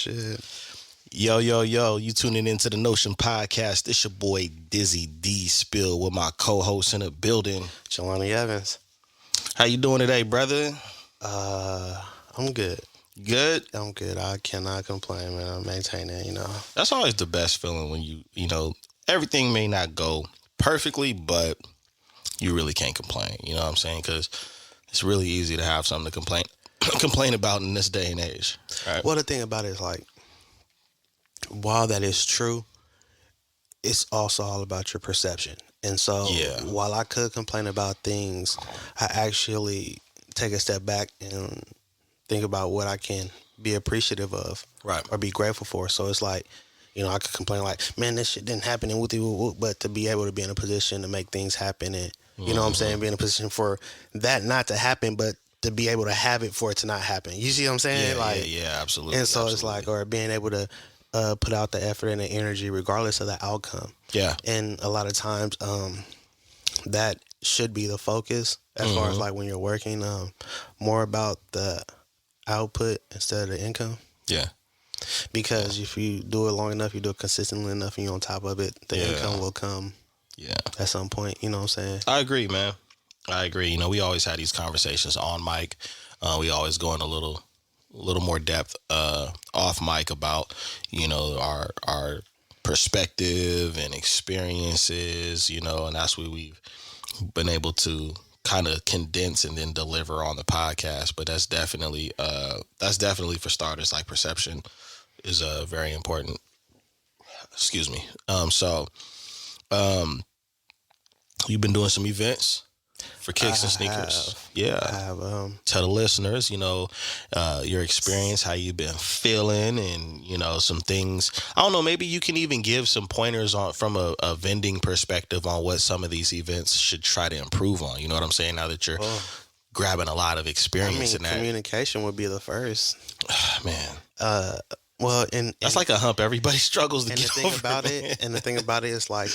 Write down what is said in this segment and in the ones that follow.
shit. Yo, yo, yo, you tuning into the Notion Podcast. It's your boy Dizzy D Spill with my co-host in the building. Jelani Evans. How you doing today, brother? I'm good. Good? I'm good. I cannot complain, man. I'm maintaining. That's always the best feeling when everything may not go perfectly, but you really can't complain. You know what I'm saying? Because it's really easy to have something to complain about in this day and age. Right? Well, the thing about it is, like, while that is true, it's also all about your perception. And so while I could complain about things, I actually take a step back and think about what I can be appreciative of, right, or be grateful for. So it's like, I could complain like, man, this shit didn't happen and whoop, but to be able to be in a position to make things happen and, you know what I'm saying, be in a position for that not to happen, but to be able to have it for it to not happen. You see what I'm saying? Yeah, absolutely. And so absolutely. It's like, or being able to put out the effort and the energy regardless of the outcome. Yeah. And a lot of times that should be the focus as far as like when you're working, more about the output instead of the income. Yeah. Because if you do it long enough, you do it consistently enough, and you're on top of it, the income will come at some point. You know what I'm saying? I agree, man. I agree. We always had these conversations on mic. We always go in a little more depth off mic about, our perspective and experiences, and that's what we've been able to kind of condense and then deliver on the podcast. But that's definitely for starters, like perception is very important. Excuse me. You've been doing some events for Kickz and Sneakerz. I have. Tell the listeners, your experience, how you've been feeling, and, some things. I don't know, maybe you can even give some pointers on from a vending perspective on what some of these events should try to improve on. You know what I'm saying? Now that you're grabbing a lot of experience in that. Communication would be the first. Man. And that's like a hump everybody struggles to get over. And the thing about it is like,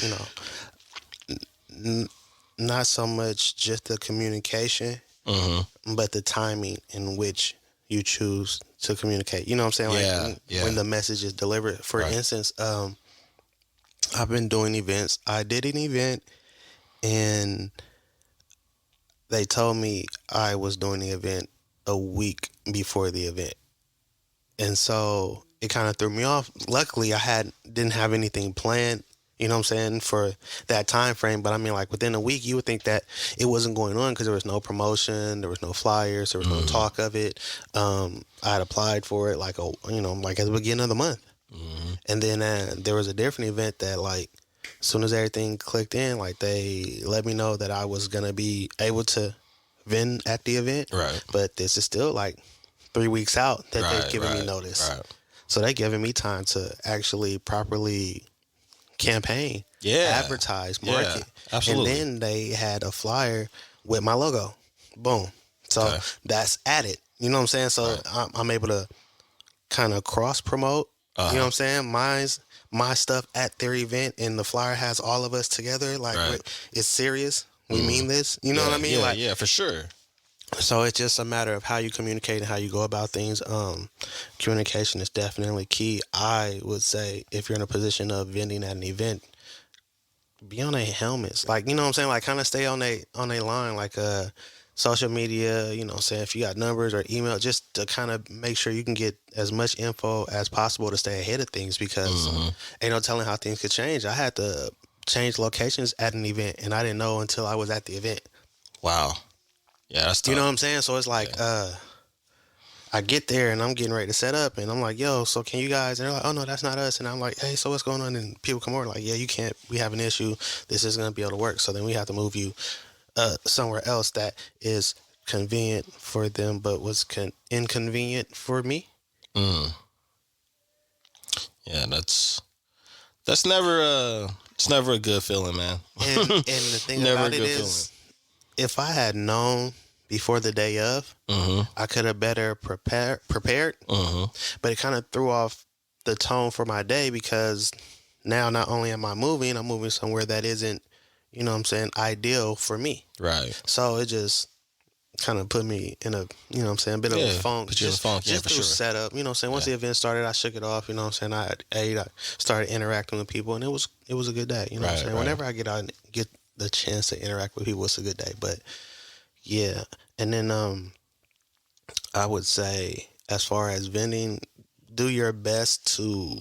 not so much just the communication, but the timing in which you choose to communicate. You know what I'm saying? Like when the message is delivered. For instance, I've been doing events. I did an event and they told me I was doing the event a week before the event. And so it kind of threw me off. Luckily, didn't have anything planned, you know what I'm saying, for that time frame. But I mean, like within a week, you would think that it wasn't going on because there was no promotion, there was no flyers, there was no talk of it. I had applied for it like at the beginning of the month. And then there was a different event that like as soon as everything clicked in, like they let me know that I was gonna be able to vend at the event. Right. But this is still like 3 weeks out that they've given me notice. Right. So they're giving me time to actually properly campaign, advertise, market. Absolutely. And then they had a flyer with my logo. Boom. So that's added. You know what I'm saying? So I'm able to kind of cross promote. You know what I'm saying? My stuff at their event, and the flyer has all of us together. Like it's serious. We mean this. You know what I mean? Yeah, for sure. So it's just a matter of how you communicate and how you go about things. Communication is definitely key. I would say if you're in a position of vending at an event, be on their helmets. Like, you know what I'm saying? Like kind of stay on their line, like social media, you know what I'm saying? If you got numbers or email, just to kind of make sure you can get as much info as possible to stay ahead of things, because ain't no telling how things could change. I had to change locations at an event and I didn't know until I was at the event. Wow. Yeah, that's tough. You know what I'm saying? So it's like, I get there and I'm getting ready to set up and I'm like, yo, so can you guys? And they're like, oh no, that's not us. And I'm like, hey, so what's going on? And people come over like, yeah, you can't, we have an issue. This isn't going to be able to work. So then we have to move you somewhere else that is convenient for them, but was inconvenient for me. Yeah, that's never it's never a good feeling, man. And the thing about it is, if I had known before the day of, I could have better prepared. But it kind of threw off the tone for my day, because now not only am I moving, I'm moving somewhere that isn't, you know what I'm saying, ideal for me. Right. So it just, kind of put me in a, you know what I'm saying, a bit of a funk. Put you in a funk, just for through sure. setup, you know what I'm saying. Once the event started, I shook it off, you know what I'm saying. I started interacting with people, and it was a good day, you know what I'm saying. Whenever I get out and get the chance to interact with people, it's a good day. But yeah, and then I would say, as far as vending, do your best to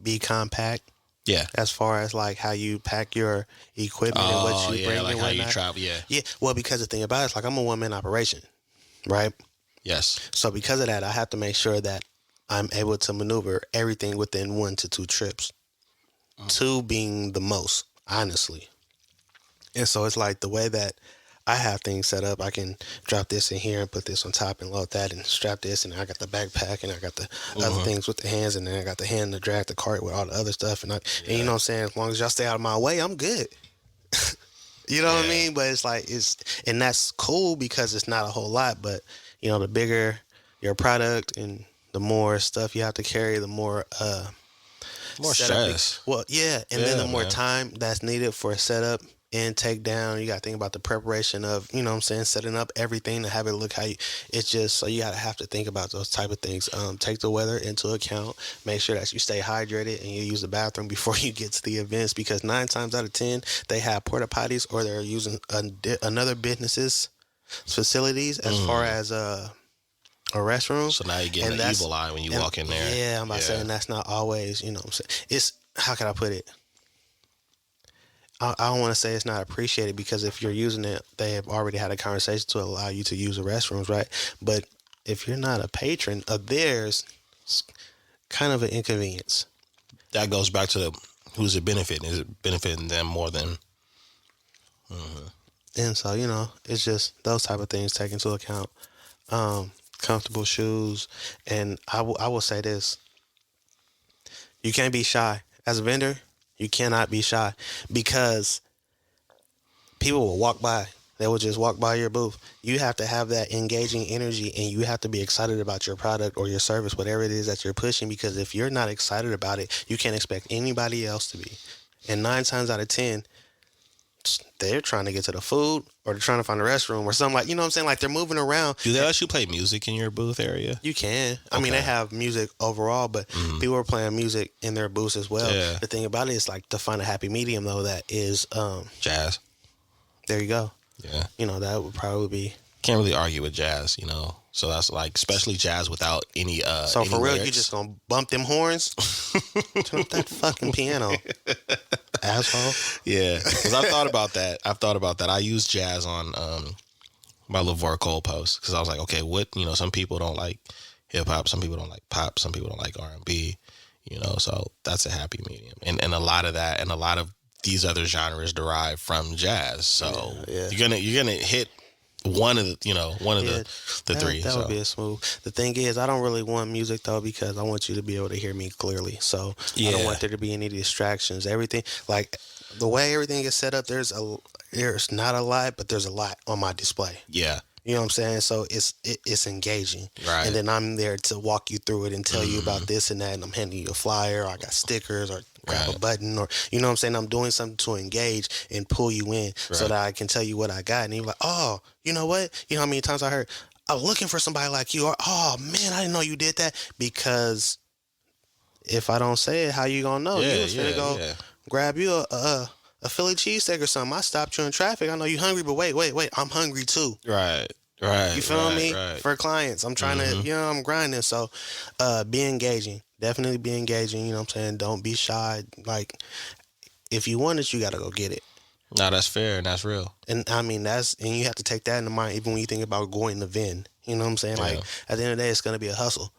be compact. Yeah. As far as like how you pack your equipment and what you bring like and how whatnot. you travel. Yeah. Yeah. Well, because the thing about it is, like, I'm a one-man operation, right? Yes. So because of that, I have to make sure that I'm able to maneuver everything within 1 to 2 trips. 2 being the most, honestly. And so it's like the way that I have things set up, I can drop this in here and put this on top and load that and strap this, and I got the backpack and I got the other things with the hands, and then I got the hand to drag the cart with all the other stuff, and you know what I'm saying, as long as y'all stay out of my way, I'm good. You know what I mean? But it's like, and that's cool because it's not a whole lot, but you know, the bigger your product and the more stuff you have to carry, the more stress. Well, yeah, and then the more time that's needed for setup and takedown. You got to think about the preparation of, you know what I'm saying, setting up everything to have it look how you. It's just, so you got to have to think about those type of things. Take the weather into account. Make sure that you stay hydrated and you use the bathroom before you get to the events, because 9 times out of 10 they have porta potties, or they're using another business's facilities as far as a restroom. So now you're getting an evil eye when you walk in there. Yeah, I'm about saying that's not always, you know what I'm saying. It's, how can I put it? I don't want to say it's not appreciated, because if you're using it, they have already had a conversation to allow you to use the restrooms, right? But if you're not a patron of theirs, it's kind of an inconvenience. That goes back to who's it benefiting? Is it benefiting them more than? And so, you know, it's just those type of things taken into account. Comfortable shoes, and I will say this: you can't be shy as a vendor. You cannot be shy, because people will walk by. They will just walk by your booth. You have to have that engaging energy, and you have to be excited about your product or your service, whatever it is that you're pushing, because if you're not excited about it, you can't expect anybody else to be. And 9 times out of 10, they're trying to get to the food, or they're trying to find a restroom or something, like, you know what I'm saying? Like, they're moving around. Do they let you play music in your booth area? You can. I mean, they have music overall, but people are playing music in their booths as well. Yeah. The thing about it is, like, to find a happy medium, though, that is jazz. There you go. Yeah. You know, that would probably be. Can't really argue with jazz, you know. So that's like, especially jazz without any So any for real, lyrics. you just gonna bump them horns? Turn up that fucking piano, asshole. Yeah, because I've thought about that. I use jazz on my LeVar Cole post, because I was like, okay, what, you know, some people don't like hip hop, some people don't like pop, some people don't like R&B, you know, so that's a happy medium, and a lot of that, and a lot of these other genres derive from jazz. So you're gonna hit one of the the three. That would be a smooth. The thing is, I don't really want music though, because I want you to be able to hear me clearly. So I don't want there to be any distractions. Everything, like the way everything is set up, there's not a lot, but there's a lot on my display. Yeah. You know what I'm saying? So it's engaging. Right. And then I'm there to walk you through it and tell you about this and that, and I'm handing you a flyer, or I got stickers, or grab a button, or, you know what I'm saying? I'm doing something to engage and pull you in so that I can tell you what I got. And you're like, oh, you know what? You know how many times I heard, I'm looking for somebody like you, or, oh man, I didn't know you did that. Because if I don't say it, how you gonna know? You was gonna go grab you a Philly cheesesteak or something. I stopped you in traffic. I know you hungry, but wait, I'm hungry too. Right. You feel me? Right. For clients, I'm trying to, you know, I'm grinding. So, be engaging. Definitely be engaging. You know what I'm saying? Don't be shy. Like, if you want it, you gotta go get it. No, that's fair and that's real. And I mean, and you have to take that into mind even when you think about going to vend. You know what I'm saying? Like, at the end of the day, it's gonna be a hustle.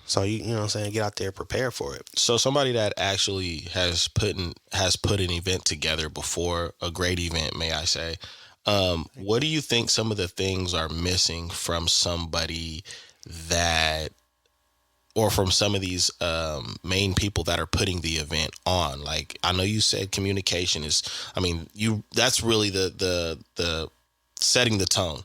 So you know what I'm saying, get out there, prepare for it. So somebody that actually has put an event together before, a great event, may I say, what do you think some of the things are missing from somebody that, or from some of these main people that are putting the event on? Like, I know you said communication is, I mean, that's really the setting the tone.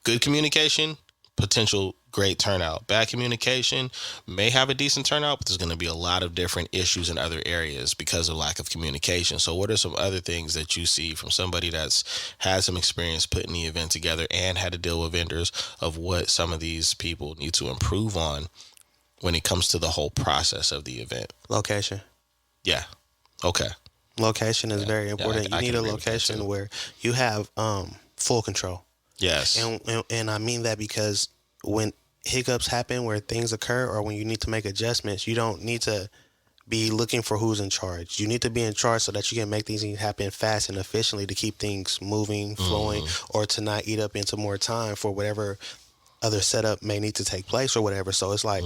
Good communication, potential great turnout. Bad communication may have a decent turnout, but there's going to be a lot of different issues in other areas because of lack of communication. So what are some other things that you see from somebody that's had some experience putting the event together and had to deal with vendors of what some of these people need to improve on when it comes to the whole process of the event? Location. Yeah. Okay. Location is very important. You need a location where you have full control. Yes. And I mean that because when hiccups happen, where things occur, or when you need to make adjustments, you don't need to be looking for who's in charge. You need to be in charge so that you can make things happen fast and efficiently to keep things moving, flowing, or to not eat up into more time for whatever other setup may need to take place or whatever. So it's like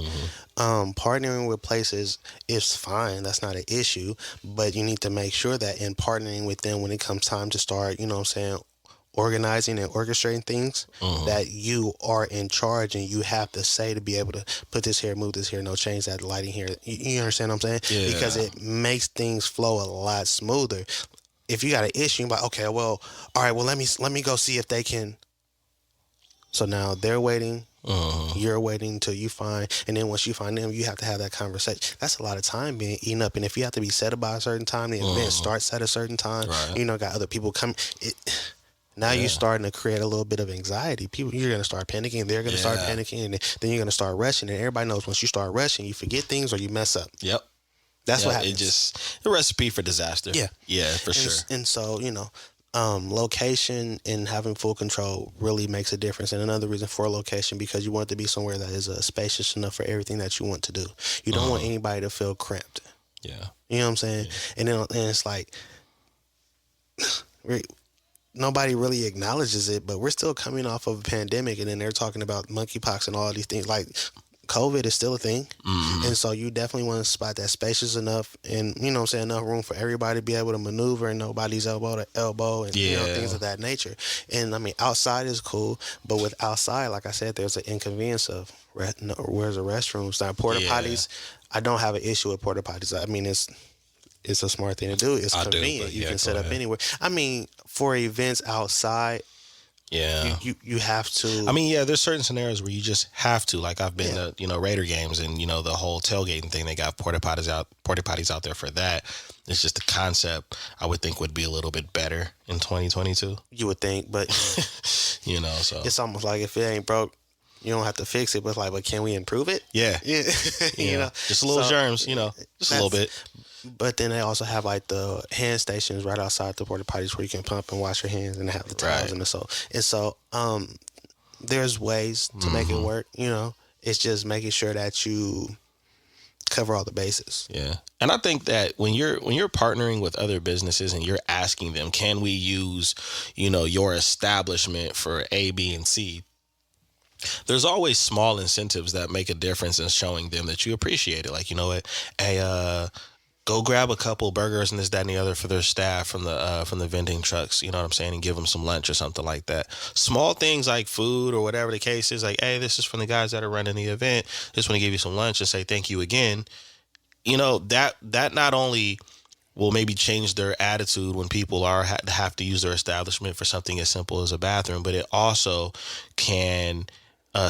partnering with places is fine. That's not an issue. But you need to make sure that in partnering with them when it comes time to start, you know what I'm saying, organizing and orchestrating things, that you are in charge and you have to say to be able to put this here, move this here, no, change that lighting here. You understand what I'm saying? Yeah. Because it makes things flow a lot smoother. If you got an issue, you're like, okay, well, all right, well, let me go see if they can. So now they're waiting, you're waiting until you find, and then once you find them, you have to have that conversation. That's a lot of time being eaten up. And if you have to be set up by a certain time, the event starts at a certain time, you know, got other people come. Now you're starting to create a little bit of anxiety. You're going to start panicking. They're going to start panicking. And then you're going to start rushing. And everybody knows once you start rushing, you forget things or you mess up. Yep. That's what happens. It just a recipe for disaster. Yeah. Yeah, for sure. And so, you know, location and having full control really makes a difference. And another reason for location, because you want it to be somewhere that is spacious enough for everything that you want to do. You don't want anybody to feel cramped. Yeah. You know what I'm saying? Yeah. And it's like, nobody really acknowledges it, but we're still coming off of a pandemic, and then they're talking about monkeypox and all these things. Like, COVID is still a thing. And so you definitely want a spot that's spacious enough and, you know what I'm saying, enough room for everybody to be able to maneuver and nobody's elbow to elbow and you know, things of that nature. And I mean, outside is cool, but with outside, like I said, there's an inconvenience of where's the restrooms. Now, porta potties, I don't have an issue with porta potties. I mean, it's a smart thing to do. It's convenient. You can set up anywhere. I mean, for events outside, you have to. I mean, there's certain scenarios where you just have to. Like I've been to, you know, Raider games and, you know, the whole tailgating thing. They got porta potties out there for that. It's just the concept I would think would be a little bit better in 2022. You would think, but you know, so it's almost like if it ain't broke, you don't have to fix it. But it's like, but can we improve it? Yeah. You know, just a little germs. You know, just a little bit. But then they also have like the hand stations right outside the porta potties where you can pump and wash your hands and have the towels and so. And so there's ways to make it work, you know. It's just making sure that you cover all the bases. Yeah. And I think that when you're partnering with other businesses and you're asking them, can we use, you know, your establishment for A, B, and C? There's always small incentives that make a difference in showing them that you appreciate it. Like, you know what, hey, go grab a couple burgers and this, that, and the other for their staff from the vending trucks, you know what I'm saying, and give them some lunch or something like that. Small things like food or whatever the case is, like, hey, this is from the guys that are running the event. Just want to give you some lunch and say thank you again. You know, that not only will maybe change their attitude when people have to use their establishment for something as simple as a bathroom, but it also can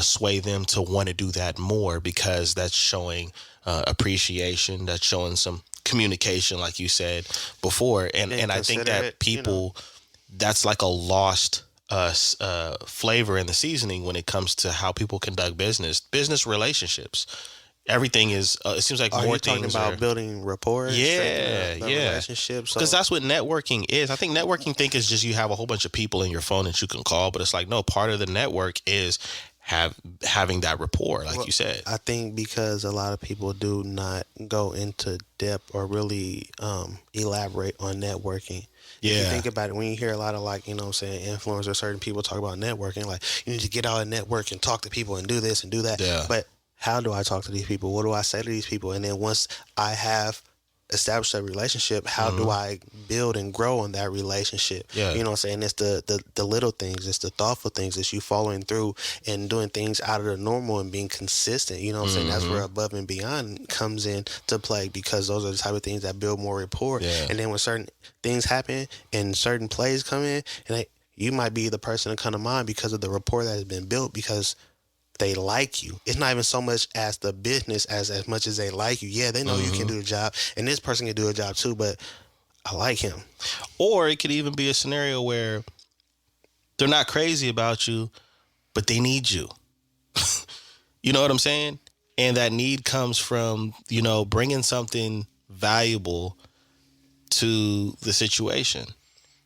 sway them to want to do that more because that's showing appreciation, that's showing some communication, like you said before, and I think that people, you know, that's like a lost flavor in the seasoning when it comes to how people conduct business relationships. Everything is it seems like more talking things about building rapport, relationships, because that's what networking is. I think networking is just you have a whole bunch of people in your phone that you can call, but it's like, no, part of the network is having that rapport, like you said. I think because a lot of people do not go into depth or really elaborate on networking. Yeah. If you think about it, when you hear a lot of, like, you know what I'm saying, influencers, certain people talk about networking, like, you need to get out and network and talk to people and do this and do that. Yeah. But how do I talk to these people? What do I say to these people? And then once I have established a relationship, how do I build and grow on that relationship? Yeah. You know what I'm saying? It's the little things, it's the thoughtful things, it's you following through and doing things out of the normal and being consistent. You know what I'm saying? That's where above and beyond comes in to play, because those are the type of things that build more rapport. Yeah. And then when certain things happen and certain plays come in, and you might be the person to come to mind because of the rapport that has been built, because they like you. It's not even so much as the business as much as they like you. Yeah, they know you can do the job, and this person can do a job too, but I like him. Or it could even be a scenario where they're not crazy about you, but they need you. You know what I'm saying? And that need comes from, you know, bringing something valuable to the situation,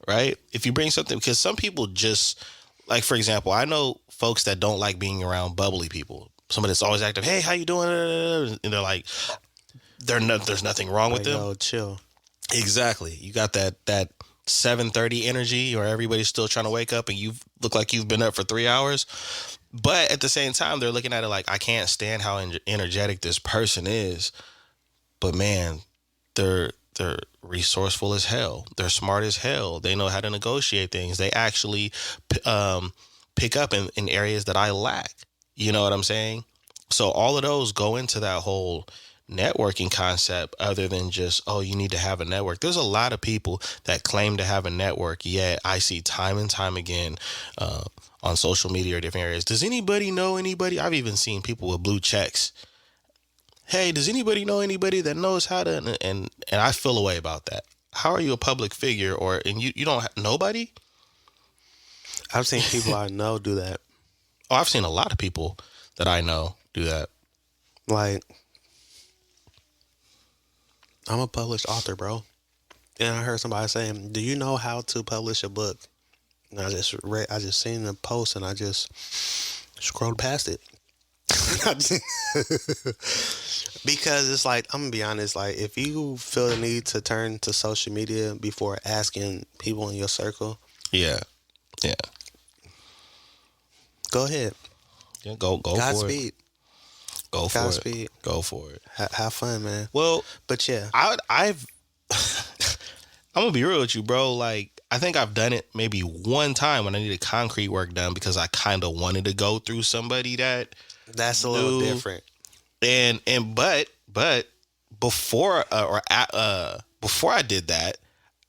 right? If you bring something, because some people just, like, for example, I know folks that don't like being around bubbly people. Somebody that's always active, hey, how you doing? And they're like, there's nothing wrong with them. Yo, chill. Exactly. You got that 7:30 energy, or everybody's still trying to wake up and you look like you've been up for 3 hours. But at the same time, they're looking at it like, I can't stand how energetic this person is. But man, they're resourceful as hell. They're smart as hell. They know how to negotiate things. They actually pick up in areas that I lack. You know what I'm saying? So all of those go into that whole networking concept, other than just, oh, you need to have a network. There's a lot of people that claim to have a network, yet I see time and time again on social media or different areas. Does anybody know anybody? I've even seen people with blue checks. Hey, does anybody know anybody that knows how to? And I feel a way about that. How are you a public figure, and you don't have nobody? I've seen people I know do that. Oh, I've seen a lot of people that I know do that. Like, I'm a published author, bro. And I heard somebody saying, do you know how to publish a book? And I just seen the post and I just scrolled past it. Because it's like, I'm gonna be honest, like, if you feel the need to turn to social media before asking people in your circle, yeah, go ahead. Yeah, go Godspeed. Go for Godspeed. it. Go for it. Have fun, man. Well, but yeah, I'm gonna be real with you, bro. Like, I think I've done it maybe one time when I needed concrete work done because I kind of wanted to go through somebody that's a little different. But before before I did that,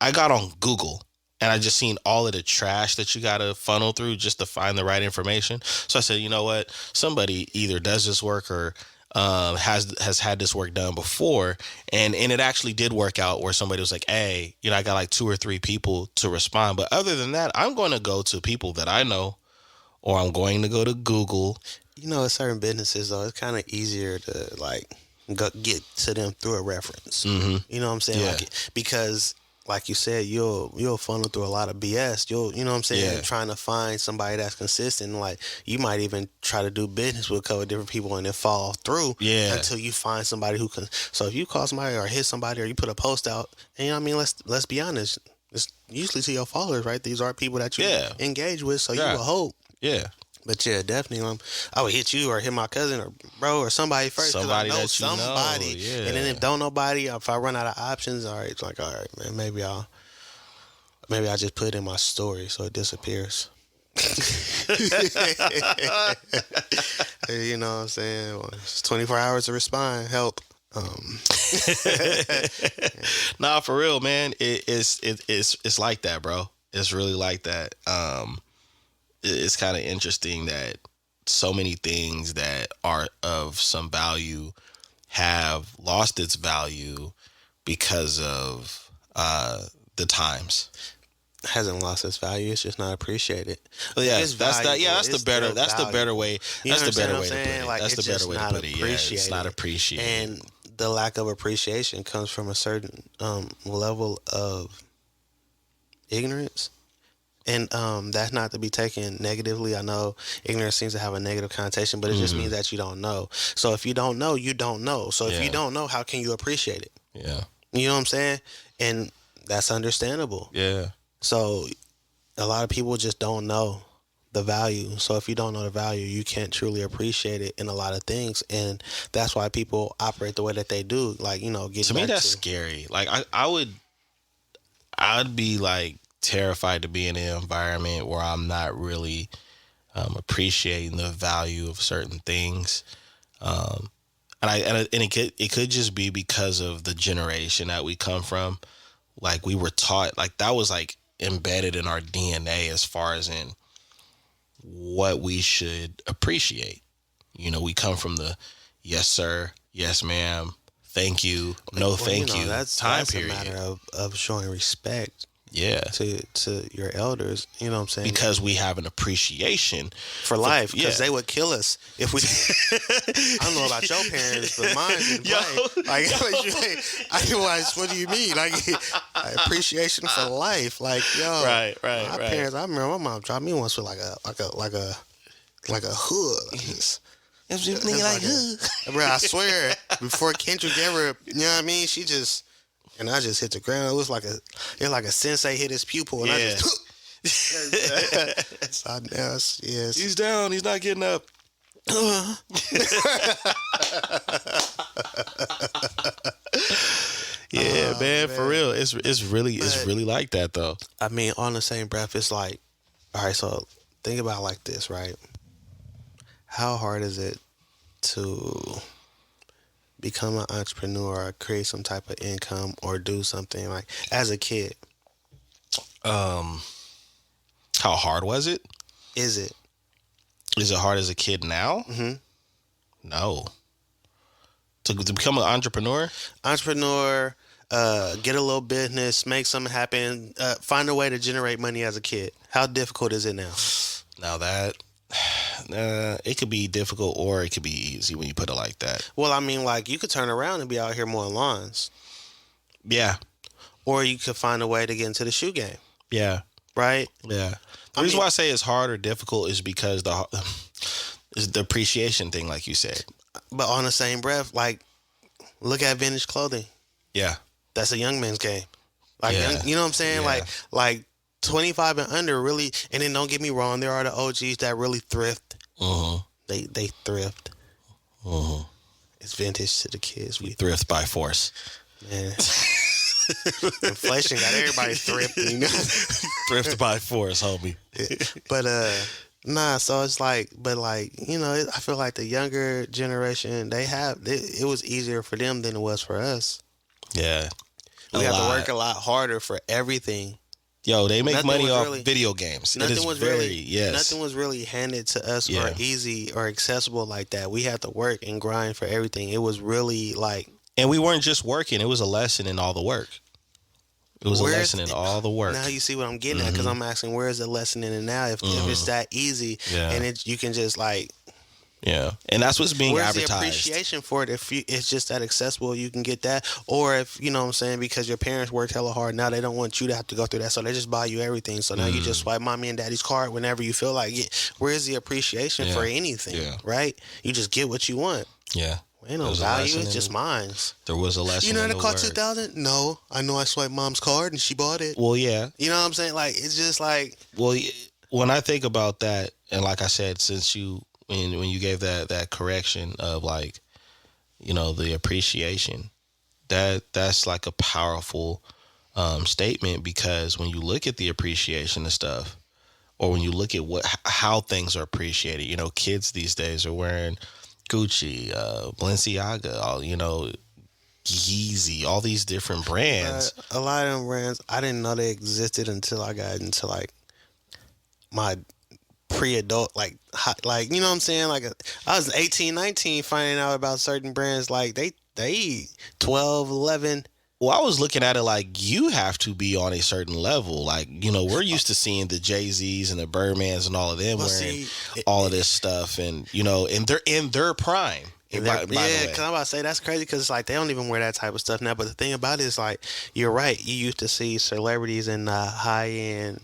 I got on Google and I just seen all of the trash that you gotta funnel through just to find the right information. So I said, you know what? Somebody either does this work or has had this work done before, and it actually did work out where somebody was like, hey, you know, I got like 2 or 3 people to respond. But other than that, I'm going to go to people that I know, or I'm going to go to Google. You know, at certain businesses though, it's kind of easier to like get to them through a reference. Mm-hmm. You know what I'm saying? Yeah. Like, because like you said, you'll funnel through a lot of BS. You know what I'm saying? Yeah. Trying to find somebody that's consistent. Like, you might even try to do business with a couple of different people and then fall through. Yeah. Until you find somebody who can. So if you call somebody or hit somebody or you put a post out, and, you know what I mean, let's be honest. It's usually to your followers, right? These are people that you engage with. So you will hope. Yeah. But yeah, definitely. I would hit you or hit my cousin or bro or somebody first. Somebody I know that somebody. you know. Yeah. And then if don't nobody, if I run out of options, all right, it's like, all right, man, maybe I'll just put it in my story so it disappears. You know what I'm saying? Well, it's 24 hours to respond. Help. Nah, for real, man. It's like that, bro. It's really like that. It's kind of interesting that so many things that are of some value have lost its value because of the times. Hasn't lost its value. It's just not appreciated. Well, yeah, it's that's valuable. That's the better. That's the better way. That's the better way to put it. Like, that's the better way to put it. Yeah, it's not appreciated. And the lack of appreciation comes from a certain level of ignorance. And that's not to be taken negatively. I know ignorance seems to have a negative connotation, but it just means that you don't know. So if you don't know, you don't know. So if you don't know, how can you appreciate it? Yeah. You know what I'm saying? And that's understandable. Yeah. So a lot of people just don't know the value. So if you don't know the value, you can't truly appreciate it in a lot of things. And that's why people operate the way that they do. Like, you know, to me, that's scary. Like, I'd be like terrified to be in an environment where I'm not really appreciating the value of certain things. And it could just be because of the generation that we come from. Like, we were taught, like, that was like embedded in our DNA as far as in what we should appreciate. You know, we come from the yes sir, yes ma'am, thank you, no thank you. That's period. A matter of showing respect. Yeah. To your elders, you know what I'm saying? Because we have an appreciation for life, because they would kill us if we. I don't know about your parents, but mine didn't play. Like, what do you mean? Like, appreciation for life. Like, yo, right. My parents. I remember my mom dropped me once with like a hood. Bro, I swear, before Kendrick ever, you know what I mean? She just. And I just hit the ground. It was like a sensei hit his pupil, and I just. Yes. He's down. He's not getting up. Yeah, man, for real. It's really like that though. I mean, on the same breath, it's like, all right. So think about it like this, right? How hard is it to become an entrepreneur or create some type of income or do something like as a kid? How hard was it? Is it hard as a kid now? Mm-hmm. No. To become an entrepreneur, get a little business, make something happen, find a way to generate money as a kid. How difficult is it now? Now that it could be difficult or it could be easy when you put it like that. Well, I mean, like, you could turn around and be out here mowing lawns. Yeah. Or you could find a way to get into the shoe game. Yeah. Right? Yeah. The reason why I say it's hard or difficult is because is the appreciation thing, like you said. But on the same breath, like, look at vintage clothing. Yeah. That's a young man's game. Like, you know what I'm saying? Yeah. Like 25 and under really, and then don't get me wrong, there are the OGs that really thrift. Uh-huh. They thrift. Uh-huh. It's vintage to the kids. We thrift by force. Man. Inflation got everybody thrifting, you know? Thrift by force, homie. But nah, so it's like, you know, I feel like the younger generation, it was easier for them than it was for us. Yeah. We have to work a lot harder for everything. Yo, they make money off video games. Nothing was really handed to us or easy or accessible like that. We had to work and grind for everything. It was really like... And we weren't just working. It was a lesson in all the work. It was a lesson in all the work. Now you see what I'm getting at, because I'm asking, where is the lesson in it now? If it's that easy and you can just like... Yeah, and that's what's being advertised. Where's the appreciation for it if it's just that accessible, you can get that? Or if, you know what I'm saying, because your parents worked hella hard, now they don't want you to have to go through that, so they just buy you everything. So now you just swipe mommy and daddy's card whenever you feel like it. Where's the appreciation for anything, right? You just get what you want. Yeah. Ain't no value, it's just mine. There was a lesson. You know that cost $2,000? No, I know I swiped mom's card and she bought it. Well, yeah. You know what I'm saying? Like, it's just like... Well, when I think about that, and like I said, since when you gave that correction of, like, you know, the appreciation, that's like a powerful statement, because when you look at the appreciation and stuff, or when you look at how things are appreciated, you know, kids these days are wearing Gucci, Balenciaga, you know, Yeezy, all these different brands. A lot of them brands, I didn't know they existed until I got into like my pre-adult, like you know what I'm saying? Like I was 18, 19 finding out about certain brands. Like they 12, 11. Well, I was looking at it like you have to be on a certain level. Like, you know, we're used to seeing the Jay-Z's and the Birdmans and all of them wearing all of this stuff, and, you know, and they're in their prime. By because I'm about to say that's crazy, because it's like they don't even wear that type of stuff now. But the thing about it is, like, you're right. You used to see celebrities in the high end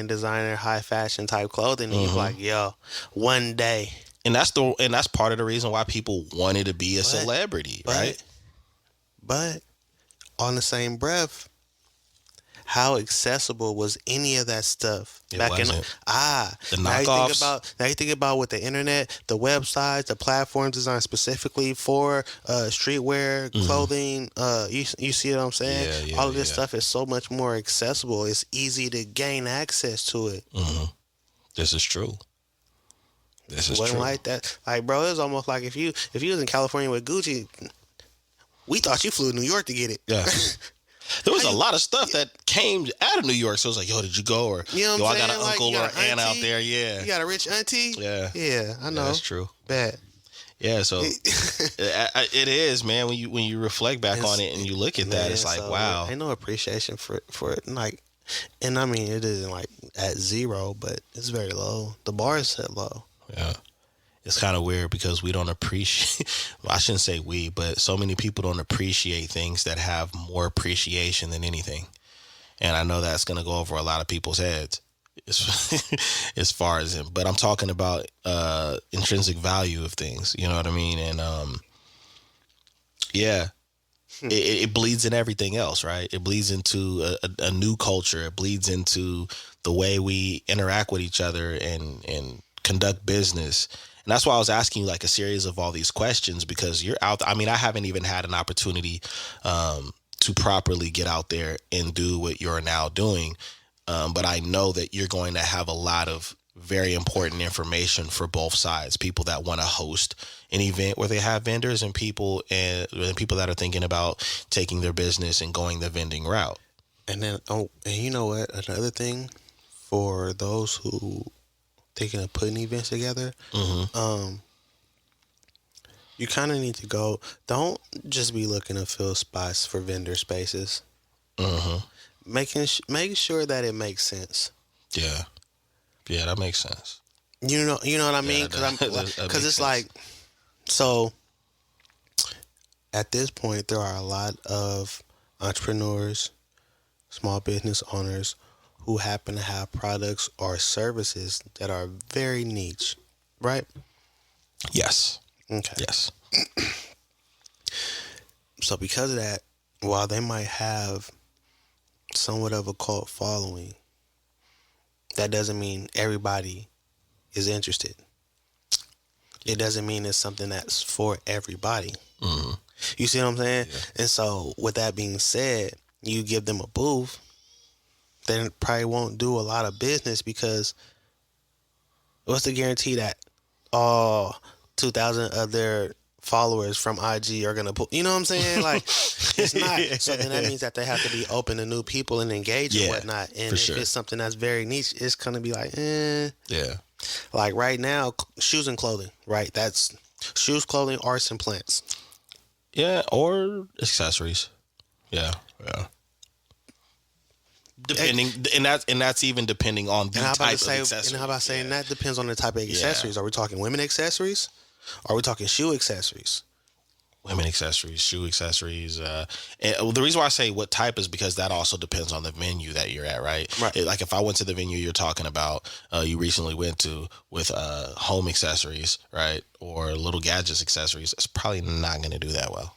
designer, high fashion type clothing, and you're like, yo, one day. And that's part of the reason why people wanted to be a celebrity, right? But on the same breath, how accessible was any of that stuff back wasn't. The knockoffs. Now you think about with the internet, the websites, the platforms designed specifically for streetwear, clothing. You see what I'm saying? All of this stuff is so much more accessible. It's easy to gain access to it. This is true. This is true. Like that. Like, bro, it was almost like if you was in California with Gucci, we thought you flew to New York to get it. Yeah. There was a lot of stuff that came out of New York, so it was like, yo, did you go? Or, you know I got an uncle or an aunt out there. Yeah. You got a rich auntie? Yeah. Yeah, I know. Yeah, that's true. Bet. Yeah, so it is, man. When you reflect back on it and you look at that, it's like, so, wow. Ain't no appreciation for it. Like, and I mean, it isn't like at zero, but it's very low. The bar is set low. Yeah. It's kind of weird because we don't appreciate, well, I shouldn't say we, but so many people don't appreciate things that have more appreciation than anything. And I know that's going to go over a lot of people's heads as far as him. But I'm talking about intrinsic value of things. You know what I mean? And yeah, it bleeds in everything else, right? It bleeds into a new culture. It bleeds into the way we interact with each other and conduct business. And that's why I was asking you like a series of all these questions, because you're out. I mean, I haven't even had an opportunity to properly get out there and do what you're now doing. But I know that you're going to have a lot of very important information for both sides. People that want to host an event where they have vendors and people that are thinking about taking their business and going the vending route. And then, and you know what? Another thing for those who thinking of putting events together, you kind of need to go. Don't just be looking to fill spots for vendor spaces. Making sure that it makes sense. Yeah, that makes sense. You know what I mean? Because it's like, so at this point, there are a lot of entrepreneurs, small business owners who happen to have products or services that are very niche, right? Yes. Okay. Yes. So because of that, while they might have somewhat of a cult following, that doesn't mean everybody is interested. It doesn't mean it's something that's for everybody. You see what I'm saying? Yeah. And so with that being said, you give them a booth, they probably won't do a lot of business, because what's the guarantee that all 2,000 of their followers from IG are going to put, you know what I'm saying? Like, it's not. So then that means that they have to be open to new people and engage and whatnot. And if it's something that's very niche, it's going to be like, Yeah. Like right now, shoes and clothing, right? That's shoes, clothing, arts, and plants. Yeah, or accessories. Yeah. Depending, and that's even depending on the type of accessory. And how about saying that depends on the type of accessories? Are we talking women accessories? Or are we talking shoe accessories? Women accessories, shoe accessories. And the reason why I say what type is because that also depends on the venue that you're at, right? Like if I went to the venue you're talking about, you recently went to with home accessories, right? Or little gadgets accessories, it's probably not going to do that well,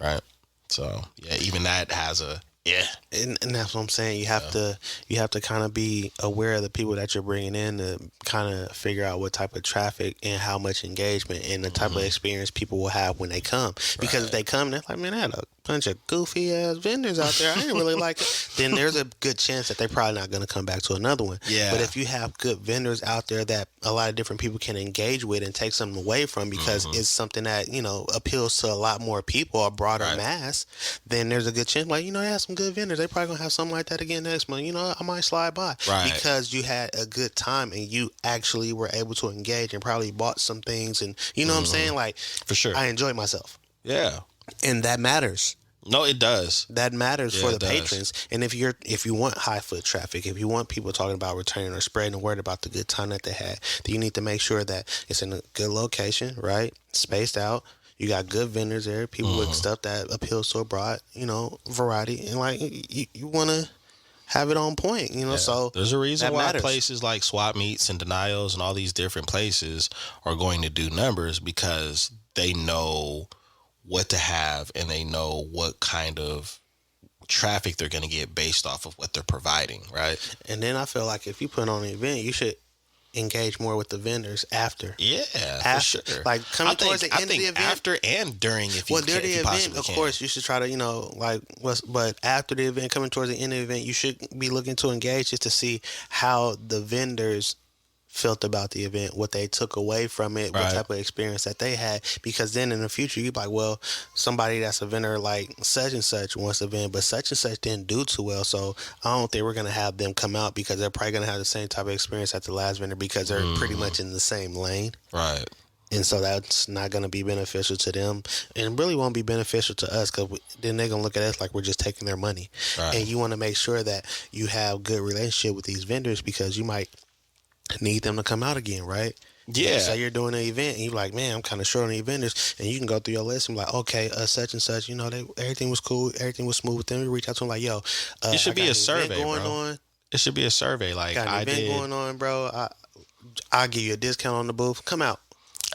right? So yeah, even that has a and that's what I'm saying. You have to kind of be aware of the people that you're bringing in to kind of figure out what type of traffic and how much engagement and the type of experience people will have when they come. Because if they come, they're like, man, I had a bunch of goofy ass vendors out there. I didn't really like it. Then there's a good chance that they're probably not going to come back to another one. Yeah. But if you have good vendors out there that a lot of different people can engage with and take something away from, because it's something that, appeals to a lot more people, a broader mass, then there's a good chance, like, they have some good vendors. They probably going to have something like that again next month. I might slide by. Right. Because you had a good time and you actually were able to engage and probably bought some things. And you know what I'm saying? Like, for sure. I enjoyed myself. Yeah. And that matters. No, it does. That matters for the patrons. And if you want high foot traffic, if you want people talking about returning or spreading the word about the good time that they had, then you need to make sure that it's in a good location, right? Spaced out. You got good vendors there, people with stuff that appeals to a broad, variety. And like you want to have it on point, so there's a reason why places like swap meets and denials and all these different places are going to do numbers, because they know what to have and they know what kind of traffic they're going to get based off of what they're providing, right? And then I feel like if you put on an event, you should engage more with the vendors after. Yeah, after. For sure. Like coming towards the end of the event. After and during, if you during the event, of course, you should try to, but after the event, coming towards the end of the event, you should be looking to engage just to see how the vendors felt about the event, what they took away from it, what type of experience that they had. Because then in the future, you'd be like, well, somebody that's a vendor like such and such wants to vend, but such and such didn't do too well. So I don't think we're going to have them come out, because they're probably going to have the same type of experience at the last vendor, because they're pretty much in the same lane. Right. And so that's not going to be beneficial to them, and really won't be beneficial to us, because then they're going to look at us like we're just taking their money. Right. And you want to make sure that you have good relationship with these vendors, because you might need them to come out again, right? Yeah. Say you're doing an event and you're like, man, I'm kind of short on the vendors, and you can go through your list and be like, okay, such and such, everything was cool, everything was smooth with them. You reach out to them like, yo, it should be a survey, going bro. on. It should be a survey. Like, Got an event going on, bro. I'll give you a discount on the booth. Come out.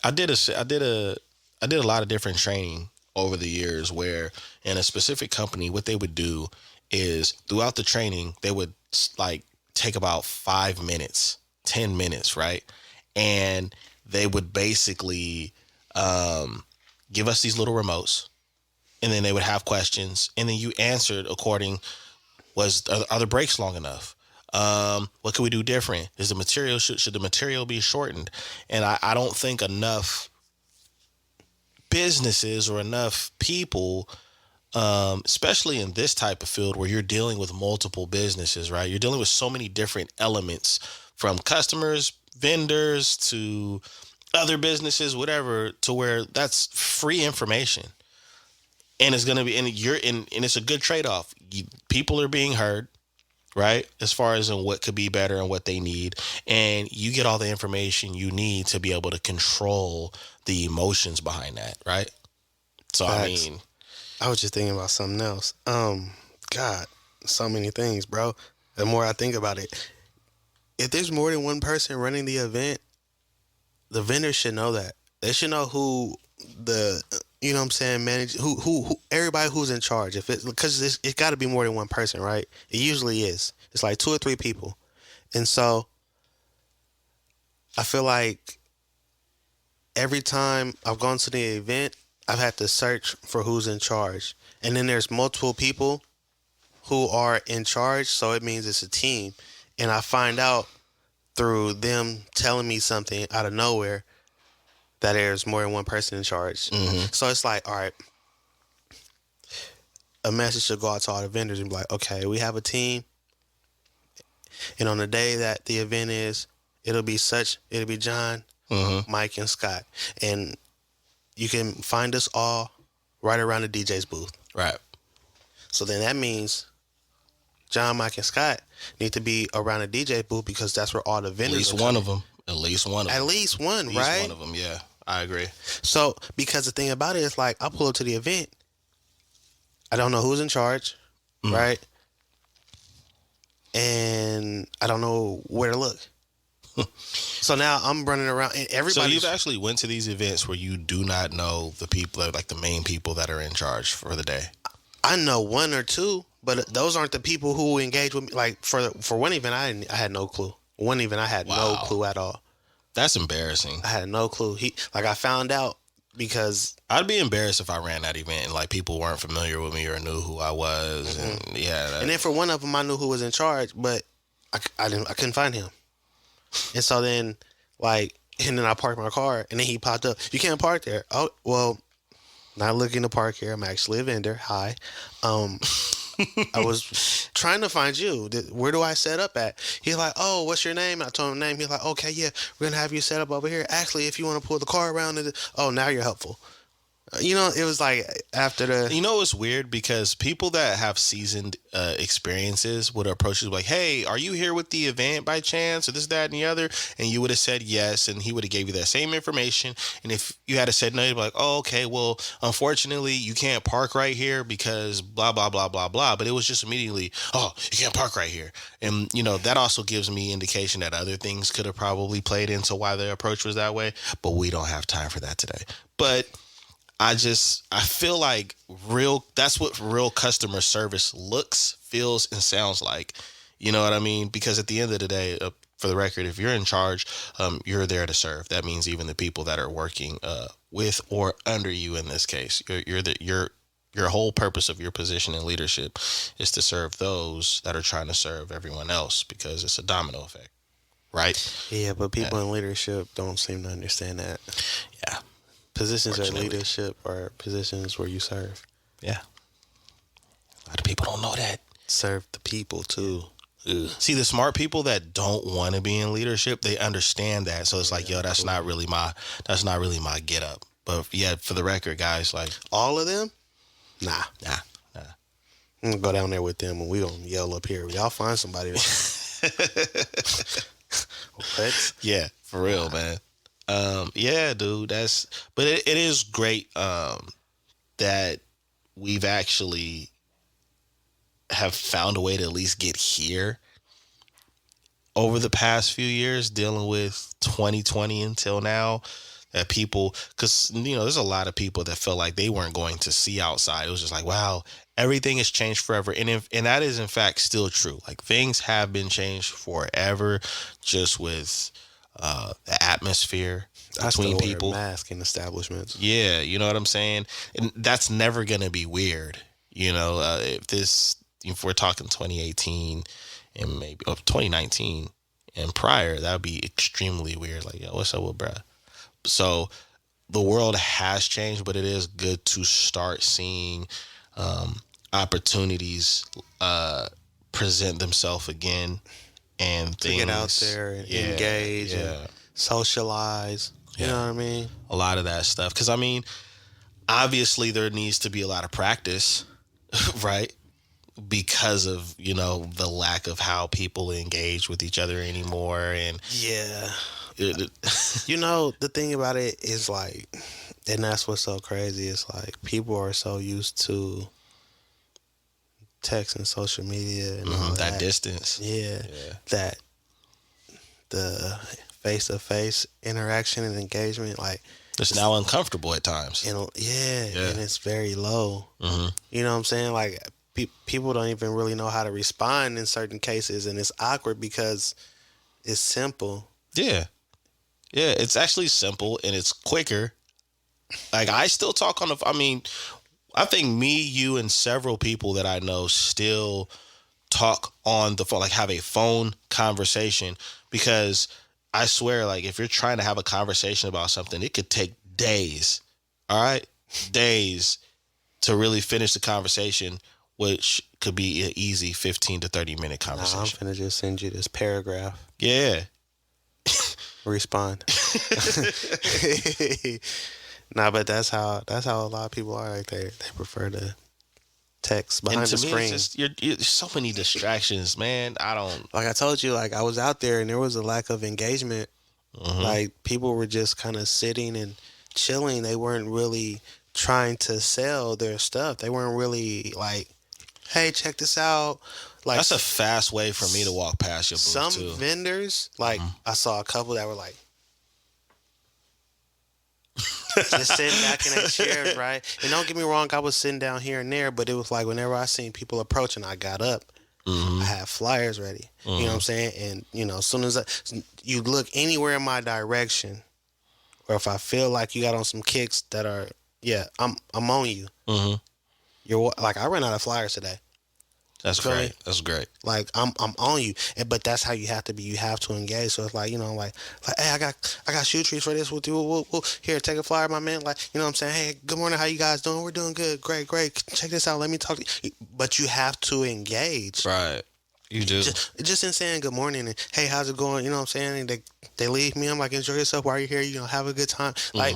I did a lot of different training over the years where in a specific company, what they would do is throughout the training, they would like take about 5 minutes, 10 minutes, right? And they would basically give us these little remotes, and then they would have questions, and then you answered according, are the breaks long enough? What can we do different? Is the material should the material be shortened? And I don't think enough businesses or enough people, especially in this type of field where you're dealing with multiple businesses, right? You're dealing with so many different elements, from customers, vendors, to other businesses, whatever, to where that's free information. And it's going to be, and it's a good trade-off. People are being heard, right? As far as in what could be better and what they need. And you get all the information you need to be able to control the emotions behind that, right? So, Facts. I was just thinking about something else. God, so many things, bro. The more I think about it, if there's more than one person running the event, the vendors should know that. They should know who the, you know what I'm saying, who everybody who's in charge. If it, because it's got to be more than one person, right? It usually is. It's like 2 or 3 people. And so I feel like every time I've gone to the event, I've had to search for who's in charge. And then there's multiple people who are in charge, so it means it's a team. And I find out through them telling me something out of nowhere that there's more than one person in charge. Mm-hmm. So it's like, all right, a message should go out to all the vendors and be like, okay, we have a team, and on the day that the event is, it'll be John, mm-hmm. Mike, and Scott. And you can find us all right around the DJ's booth. Right. So then that means John, Mike, and Scott need to be around the DJ booth, because that's where all the vendors At least one of them. At least one, right? At least one of them, yeah. I agree. So, because the thing about it is, like, I pull up to the event, I don't know who's in charge, right? And I don't know where to look. So now I'm running around, and everybody. So you've actually went to these events where you do not know the people, like the main people that are in charge for the day? I know 1 or 2, but those aren't the people who engage with me. Like, for one event, I had no clue. One event, I had no clue at all. That's embarrassing. I had no clue. I found out because I'd be embarrassed if I ran that event and like people weren't familiar with me or knew who I was. Mm-hmm. And yeah. And then for one of them, I knew who was in charge, but I couldn't find him. And so then, and then I parked my car, and then he popped up. You can't park there. Oh, well, not looking to park here. I'm actually a vendor. Hi. I was trying to find you. Where do I set up at? He's like, oh, what's your name? I told him the name. He's like, okay, yeah, we're going to have you set up over here. Actually, if you want to pull the car around, now you're helpful. It was like after the... You know, it's weird because people that have seasoned experiences would approach you like, hey, are you here with the event by chance, or this, that, and the other? And you would have said yes, and he would have gave you that same information. And if you had said no, you'd be like, oh, okay, well, unfortunately, you can't park right here because blah, blah, blah, blah, blah. But it was just immediately, oh, you can't park right here. And, that also gives me indication that other things could have probably played into why the approach was that way. But we don't have time for that today. But I feel like that's what real customer service looks, feels, and sounds like. You know what I mean? Because at the end of the day, for the record, if you're in charge, you're there to serve. That means even the people that are working with or under you in this case. Your whole purpose of your position in leadership is to serve those that are trying to serve everyone else, because it's a domino effect, right? Yeah, but people in leadership don't seem to understand that. Yeah. Positions of leadership are positions where you serve. Yeah. A lot of people don't know that. Serve the people too. Ugh. See, the smart people that don't want to be in leadership, they understand that. So it's like, yo, that's not really my get up. But yeah, for the record, guys, like all of them, nah. I'm gonna go down there with them and we gonna yell up here. Y'all find somebody. What? Yeah, for real, man. Yeah, dude. But it is great that we've actually have found a way to at least get here over the past few years, dealing with 2020 until now. That people, because there's a lot of people that felt like they weren't going to see outside. It was just like, wow, everything has changed forever, and that is in fact still true. Like things have been changed forever, just with the atmosphere between people. Mask in establishments. Yeah, you know what I'm saying, and that's never gonna be weird. If we're talking 2018 and maybe 2019 and prior, that would be extremely weird. Like, yo, what's up with bruh? So the world has changed, but it is good to start seeing opportunities present themselves again, and to things get out there and engage and socialize. You know what I mean? A lot of that stuff. Because, obviously there needs to be a lot of practice, right? Because of, the lack of how people engage with each other anymore. And yeah. The thing about it is like, and that's what's so crazy, is like people are so used to text and social media and all that distance. Yeah. That the face-to-face interaction and engagement, like, it's now uncomfortable at times. And and it's very low. Mm-hmm. You know what I'm saying? Like people don't even really know how to respond in certain cases, and it's awkward because it's simple. Yeah, it's actually simple and it's quicker. Like I still talk on I think me, you, and several people that I know still talk on the phone, like have a phone conversation, because I swear, like if you're trying to have a conversation about something, it could take days. All right, days to really finish the conversation, which could be an easy 15 to 30-minute conversation. I'm finna just send you this paragraph. Yeah. Respond. Nah, but that's how a lot of people are. Like they prefer to text behind the screen. There's so many distractions, man. Like I told you, like I was out there and there was a lack of engagement. Mm-hmm. Like people were just kind of sitting and chilling. They weren't really trying to sell their stuff. They weren't really like, hey, check this out. Like that's a fast way for me to walk past your booth too. Some vendors, like I saw a couple that were like just sitting back in their chairs, right? And don't get me wrong, I was sitting down here and there, but it was like whenever I seen people approaching, I got up. I had flyers ready. You know what I'm saying? And as soon as you look anywhere in my direction, or if I feel like you got on some Kickz that are, I'm on you. You're like, I ran out of flyers today. That's great. That's great. Like I'm on you, but that's how you have to be. You have to engage. So it's like like hey, I got shoe trees for this. We'll here, take a flyer, my man. Like what I'm saying. Hey, good morning. How you guys doing? We're doing good. Great. Check this out. Let me talk to you. But you have to engage. Right. You do. Just in saying good morning and hey, how's it going? You know what I'm saying? And they leave me. I'm like, enjoy yourself while you're here. Have a good time. Like.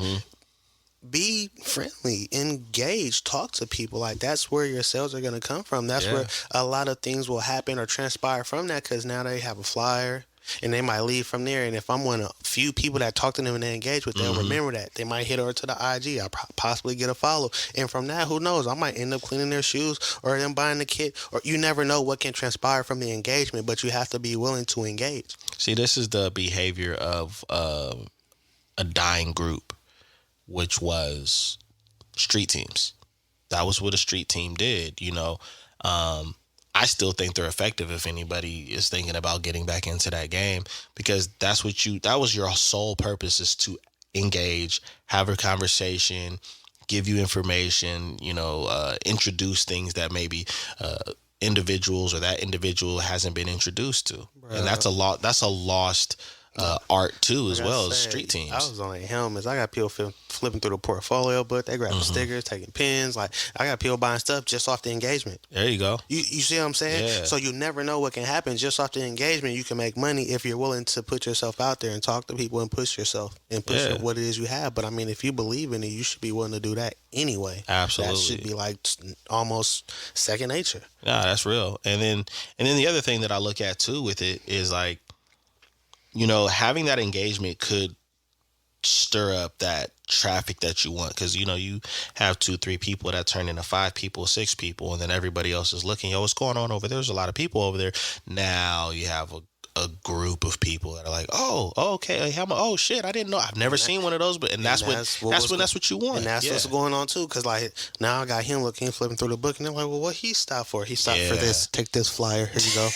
Be friendly, engage, talk to people. Like that's where your sales are going to come from. That's where a lot of things will happen or transpire from that, because now they have a flyer and they might leave from there. And if I'm one of few people that talk to them and they engage with, they'll remember that. They might hit over to the IG. I'll possibly get a follow. And from that, who knows? I might end up cleaning their shoes or them buying the kit. Or you never know what can transpire from the engagement, but you have to be willing to engage. See, this is the behavior of a dying group, which was street teams. That was what a street team did, I still think they're effective if anybody is thinking about getting back into that game, because that was your sole purpose, is to engage, have a conversation, give you information, introduce things that maybe individuals or that individual hasn't been introduced to. Bruh. And that's a lost art too, as like well as street teams. I was on like helmets. I got people flipping through the portfolio book. They grabbing stickers, taking pins. Like I got people buying stuff just off the engagement. There you go. You see what I'm saying? Yeah. So you never know what can happen just off the engagement. You can make money if you're willing to put yourself out there and talk to people and push yourself and push what it is you have. But I mean, if you believe in it, you should be willing to do that anyway. Absolutely. That should be like almost second nature. Nah, that's real. And then the other thing that I look at too with it is like, you know, having that engagement could stir up that traffic that you want, because you know you have 2-3 people that turn into 5 people, 6 people, and then everybody else is looking, yo, what's going on over there? There's a lot of people over there. Now you have a group of people that are like, oh, okay, oh shit, I didn't know, I've never seen one of those, but that's what you want, and that's what's going on too. Because like now I got him looking, flipping through the book, and they're like, well, what he stopped for? He stopped for this. Take this flyer. Here you go.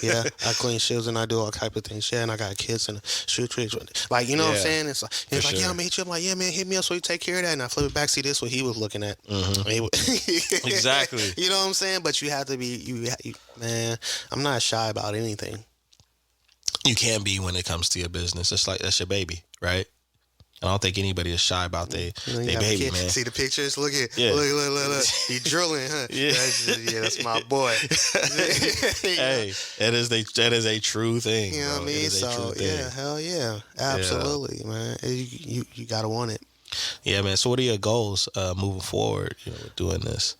Yeah, I clean shoes and I do all type of things. Yeah, and I got kids and shoe trees. Like, you know what I'm saying? It's like, yeah, I'm gonna hit you. I'm like, yeah, man, hit me up so you take care of that. And I flip it back, see this what he was looking at. Exactly. You know what I'm saying? But you have to be, man. I'm not shy about anything. You can be when it comes to your business. It's like that's your baby, right? I don't think anybody is shy about their baby, man. See the pictures? Look. He drilling, huh? Yeah. That's my boy. Hey, that is a true thing. You know what I mean? So yeah, hell yeah, absolutely, man. You gotta want it. Yeah, man. So what are your goals moving forward? You know, with doing this.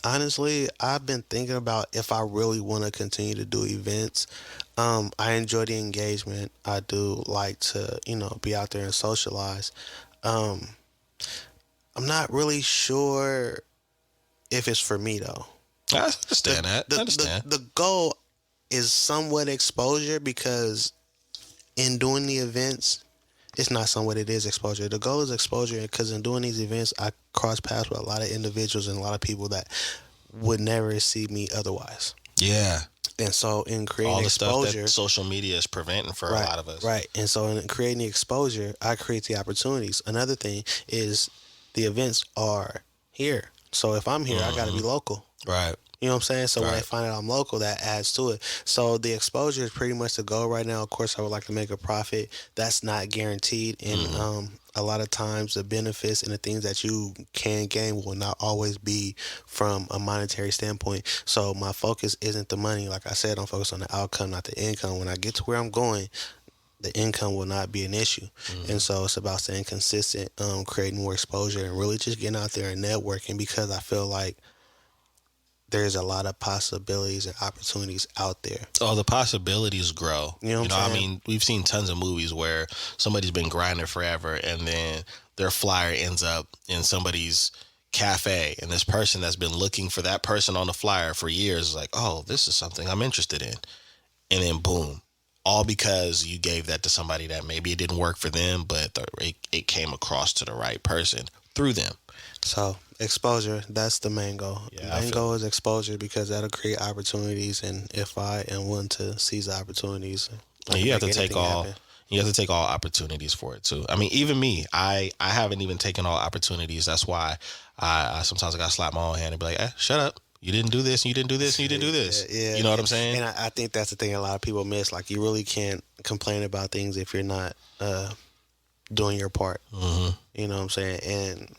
Honestly, I've been thinking about if I really want to continue to do events. I enjoy the engagement. I do like to, be out there and socialize. I'm not really sure if it's for me though. I understand that. I understand. The goal is somewhat exposure, because in doing the events, it's not somewhat, it is exposure. The goal is exposure, because in doing these events, I cross paths with a lot of individuals and a lot of people that would never see me otherwise. Yeah. And so in creating all the exposure, stuff that social media is preventing for a lot of us. Right. And so in creating the exposure, I create the opportunities. Another thing is the events are here. So if I'm here, I got to be local. Right. You know what I'm saying? So when they find out I'm local, that adds to it. So the exposure is pretty much the goal right now. Of course, I would like to make a profit. That's not guaranteed. And a lot of times the benefits and the things that you can gain will not always be from a monetary standpoint. So my focus isn't the money. Like I said, I'm focused on the outcome, not the income. When I get to where I'm going, the income will not be an issue. And so it's about staying consistent, creating more exposure, and really just getting out there and networking, because I feel like there's a lot of possibilities and opportunities out there. Oh, the possibilities grow. You know what I'm saying? I mean, we've seen tons of movies where somebody's been grinding forever, and then their flyer ends up in somebody's cafe, and this person that's been looking for that person on the flyer for years is like, oh, this is something I'm interested in. And then boom. All because you gave that to somebody that maybe it didn't work for them, but it came across to the right person through them. So exposure, that's the main goal. Yeah, the main goal is exposure, because that'll create opportunities, and if I am willing to seize the opportunities, you have to take all opportunities for it too. I mean, even me, I haven't even taken all opportunities. That's why I sometimes I gotta slap my own hand and be like, shut up. You didn't do this, and you didn't do this, and you didn't do this. Yeah, you know what I'm saying? And I think that's the thing a lot of people miss. Like, you really can't complain about things if you're not doing your part. You know what I'm saying? And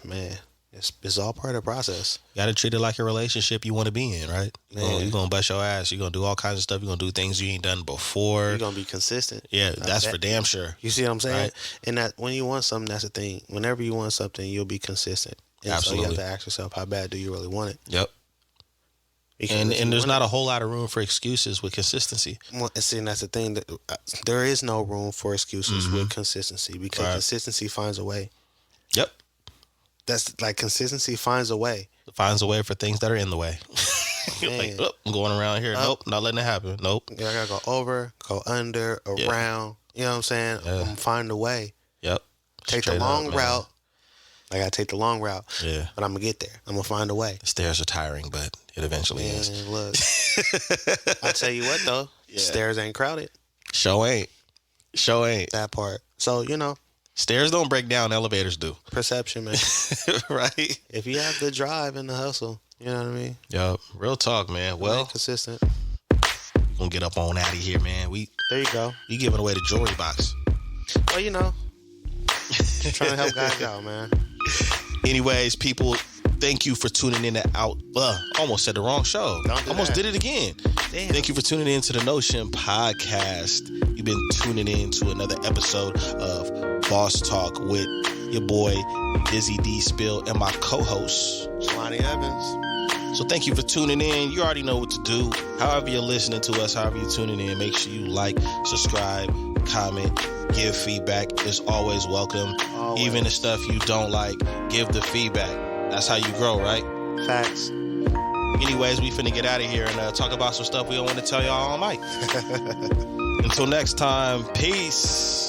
man, it's all part of the process. You got to treat it like a relationship you want to be in, right? You're going to bust your ass. You're going to do all kinds of stuff. You're going to do things you ain't done before. You're going to be consistent. Yeah, that's for damn sure. You see what I'm saying? Right? And that when you want something, that's the thing. Whenever you want something, you'll be consistent. And absolutely. So you have to ask yourself, how bad do you really want it? Yep. And there's not a whole lot of room for excuses with consistency. Well, and see, that's the thing. That there is no room for excuses with consistency, because consistency finds a way. Yep. That's like, consistency finds a way. It finds a way for things that are in the way. You're like, oh, I'm going around here. Nope, not letting it happen. Nope. Yeah, I gotta go over, go under, around. You know what I'm saying? Yeah. Find a way. Yep. Take the long route. I gotta take the long route. Yeah. But I'm gonna get there. I'm gonna find a way. The stairs are tiring, but it eventually is. Look. I tell you what though, stairs ain't crowded. Show ain't. That part. So, stairs don't break down, elevators do. Perception, man. Right? If you have the drive and the hustle, you know what I mean? Yup. Real talk, man. Well, consistent. gonna get up on out of here, man. There you go. We giving away the jewelry box. Well, you know, just trying to help guys out, man. Anyways, people, thank you for tuning in to almost said the wrong show. Almost did it again. Damn. Thank you for tuning in to the Notion Podcast. You've been tuning in to another episode of Boss Talk with your boy Dizzy D Spill and my co-host Jelani Evans. So thank you for tuning in. You already know what to do. However you're listening to us, however you're tuning in, make sure you like, subscribe, comment, give feedback. It's always welcome. Always. Even the stuff you don't like, give the feedback. That's how you grow, right? Facts. Anyways, we finna get out of here and talk about some stuff we don't want to tell y'all on mic. Until next time, peace.